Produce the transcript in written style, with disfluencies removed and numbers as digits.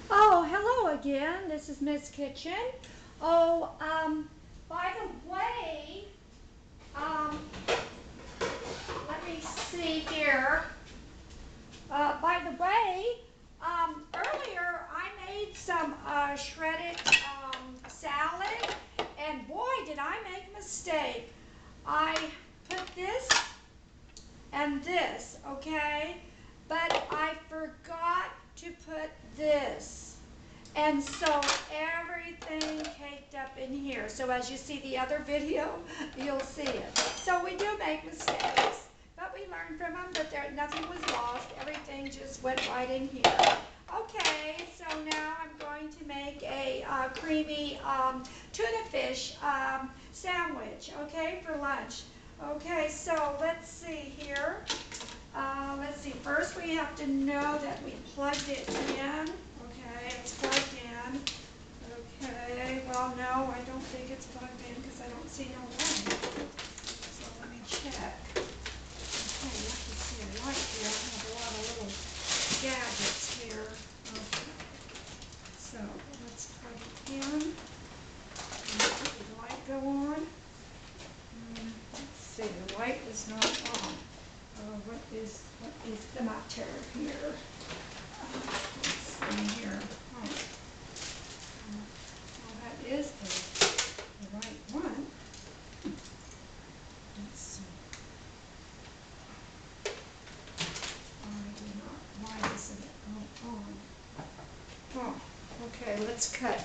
Oh, hello again. This is Miss Kitchen. Oh, by the way, um, let me see here. By the way, earlier I made some shredded salad, and boy, did I make a mistake. I put this and this, okay? But I forgot to put this. And so everything caked up in here. So as you see the other video, you'll see it. So we do make mistakes, but we learn from them, but nothing was lost. Everything just went right in here. Okay, so now I'm going to make a creamy tuna fish sandwich, okay, for lunch. Okay, so let's see here. Let's see, first we have to know that we plugged it in. Okay, it's plugged in. Okay, well no, I don't think it's plugged in because I don't see no light. So let me check. Okay, you have to see a light here. I have a lot of little gadgets here. Okay, so let's plug it in. And did the light go on? Let's see, the light is not on. What is the matter here? Let's see here. Oh, well, that is the right one. Let's see. I do not. Why isn't it on? Oh, okay. Let's cut